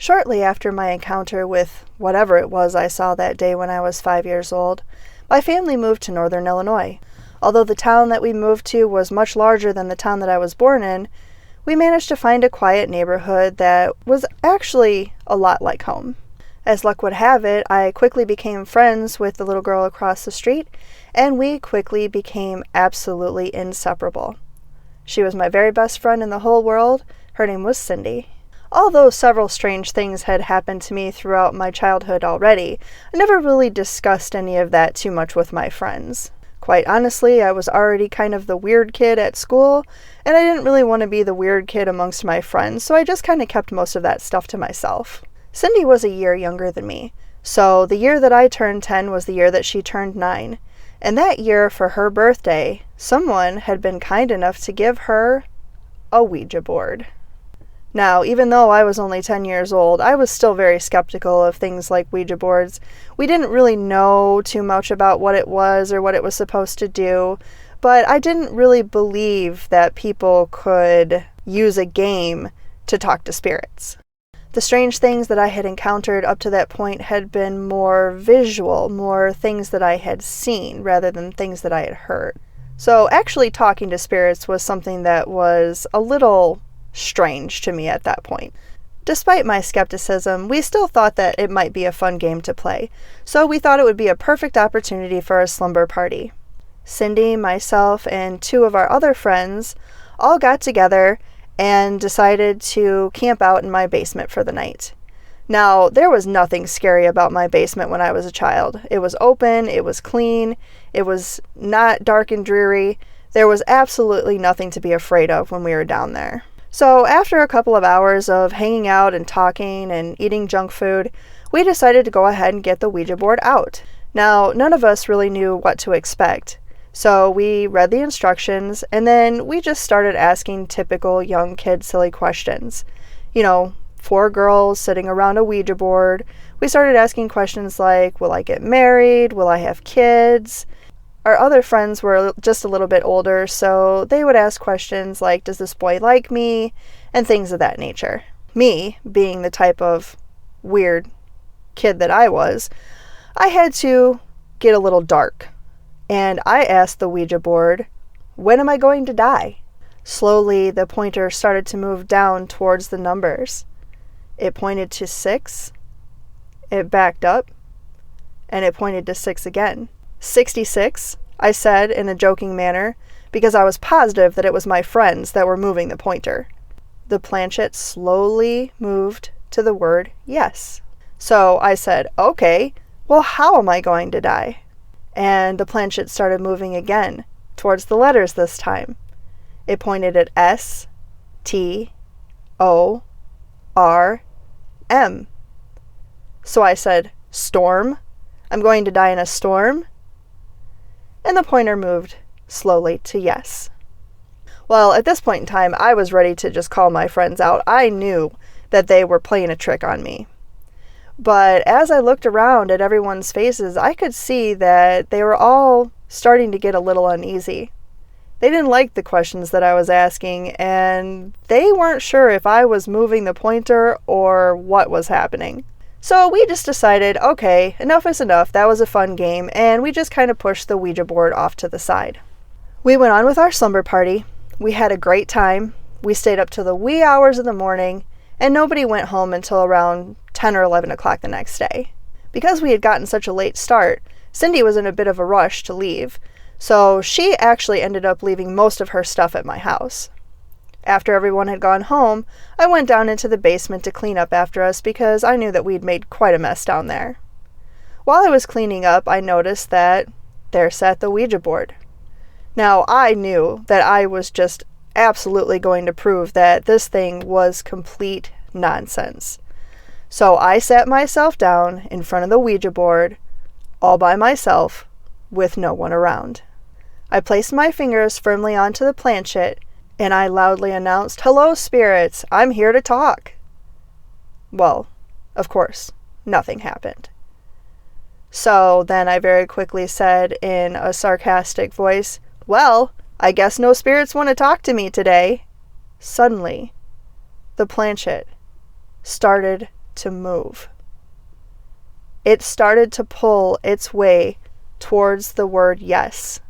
Shortly after my encounter with whatever it was I saw that day when I was 5 years old, my family moved to northern Illinois. Although the town that we moved to was much larger than the town that I was born in, we managed to find a quiet neighborhood that was actually a lot like home. As luck would have it, I quickly became friends with the little girl across the street, and we quickly became absolutely inseparable. She was my very best friend in the whole world. Her name was Cindy. Although several strange things had happened to me throughout my childhood already, I never really discussed any of that too much with my friends. Quite honestly, I was already kind of the weird kid at school, and I didn't really want to be the weird kid amongst my friends, so I just kind of kept most of that stuff to myself. Cindy was a year younger than me, so the year that I turned 10 was the year that she turned 9. And that year, for her birthday, someone had been kind enough to give her a Ouija board. Now, even though I was only 10 years old, I was still very skeptical of things like Ouija boards. We didn't really know too much about what it was or what it was supposed to do, but I didn't really believe that people could use a game to talk to spirits. The strange things that I had encountered up to that point had been more visual, more things that I had seen rather than things that I had heard. So actually talking to spirits was something that was a little strange to me at that point. Despite my skepticism, we still thought that it might be a fun game to play, so we thought it would be a perfect opportunity for a slumber party. Cindy, myself, and 2 of our other friends all got together and decided to camp out in my basement for the night. Now, there was nothing scary about my basement when I was a child. It was open, it was clean, it was not dark and dreary. There was absolutely nothing to be afraid of when we were down there. So after a couple of hours of hanging out and talking and eating junk food, we decided to go ahead and get the Ouija board out. Now, none of us really knew what to expect. So we read the instructions, and then we just started asking typical young kid silly questions. 4 girls sitting around a Ouija board. We started asking questions like, will I get married? Will I have kids? Our other friends were just a little bit older, so they would ask questions like, does this boy like me? And things of that nature. Me, being the type of weird kid that I was, I had to get a little dark. And I asked the Ouija board, when am I going to die? Slowly, the pointer started to move down towards the numbers. It pointed to 6, it backed up, and it pointed to 6 again. 66, I said in a joking manner, because I was positive that it was my friends that were moving the pointer. The planchette slowly moved to the word yes. So I said, okay, well, how am I going to die? And the planchette started moving again, towards the letters this time. It pointed at S, T, O, R, M. So I said, storm? I'm going to die in a storm? And the pointer moved slowly to yes. Well, at this point in time, I was ready to just call my friends out. I knew that they were playing a trick on me. But as I looked around at everyone's faces, I could see that they were all starting to get a little uneasy. They didn't like the questions that I was asking, and they weren't sure if I was moving the pointer or what was happening. So we just decided, okay, enough is enough. That was a fun game, and we just kind of pushed the Ouija board off to the side. We went on with our slumber party. We had a great time. We stayed up till the wee hours of the morning, and nobody went home until around 10 or 11 o'clock the next day. Because we had gotten such a late start, Cindy was in a bit of a rush to leave, so she actually ended up leaving most of her stuff at my house. After everyone had gone home, I went down into the basement to clean up after us because I knew that we'd made quite a mess down there. While I was cleaning up, I noticed that there sat the Ouija board. Now, I knew that I was just absolutely going to prove that this thing was complete nonsense. So I sat myself down in front of the Ouija board, all by myself, with no one around. I placed my fingers firmly onto the planchette, and I loudly announced, "Hello, spirits, I'm here to talk." Well, of course, nothing happened. So then I very quickly said in a sarcastic voice, "Well, I guess no spirits want to talk to me today." Suddenly, the planchette started to move. It started to pull its way towards the word yes.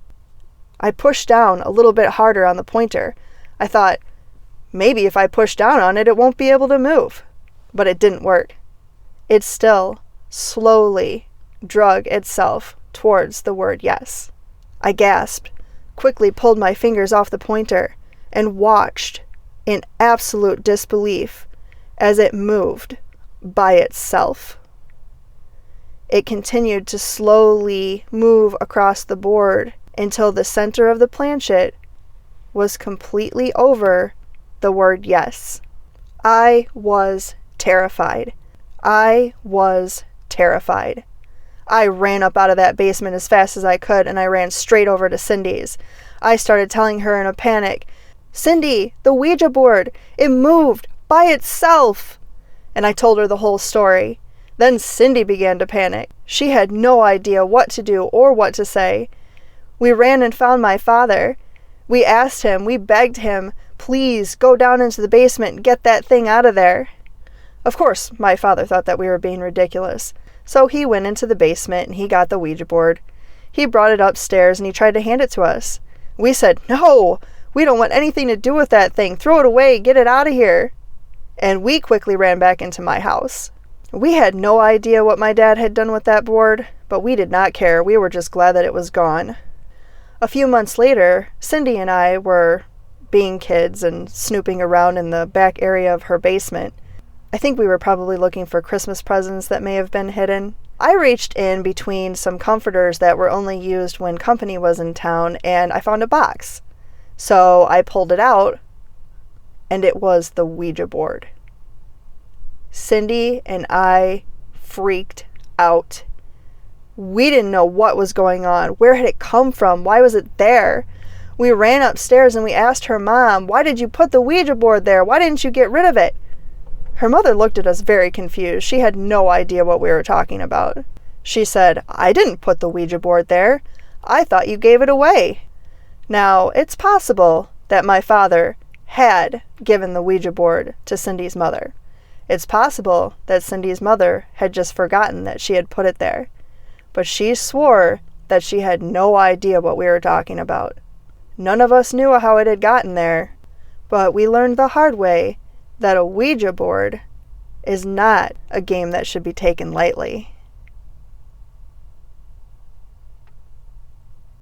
I pushed down a little bit harder on the pointer. I thought, maybe if I push down on it, it won't be able to move. But it didn't work. It still slowly drug itself towards the word yes. I gasped, quickly pulled my fingers off the pointer, and watched in absolute disbelief as it moved by itself. It continued to slowly move across the board until the center of the planchette was completely over the word yes. I was terrified. I was terrified. I ran up out of that basement as fast as I could, and I ran straight over to Cindy's. I started telling her in a panic, "Cindy, the Ouija board, it moved by itself." And I told her the whole story. Then Cindy began to panic. She had no idea what to do or what to say. We ran and found my father. We asked him, we begged him, please go down into the basement and get that thing out of there. Of course, my father thought that we were being ridiculous. So he went into the basement and he got the Ouija board. He brought it upstairs and he tried to hand it to us. We said, "No, we don't want anything to do with that thing. Throw it away, get it out of here." And we quickly ran back into my house. We had no idea what my dad had done with that board, but we did not care. We were just glad that it was gone. A few months later, Cindy and I were being kids and snooping around in the back area of her basement. I think we were probably looking for Christmas presents that may have been hidden. I reached in between some comforters that were only used when company was in town, and I found a box. So I pulled it out, and it was the Ouija board. Cindy and I freaked out. We didn't know what was going on. Where had it come from? Why was it there? We ran upstairs and we asked her mom, "Why did you put the Ouija board there? Why didn't you get rid of it?" Her mother looked at us very confused. She had no idea what we were talking about. She said, "I didn't put the Ouija board there. I thought you gave it away." Now, it's possible that my father had given the Ouija board to Cindy's mother. It's possible that Cindy's mother had just forgotten that she had put it there. But she swore that she had no idea what we were talking about. None of us knew how it had gotten there, but we learned the hard way that a Ouija board is not a game that should be taken lightly.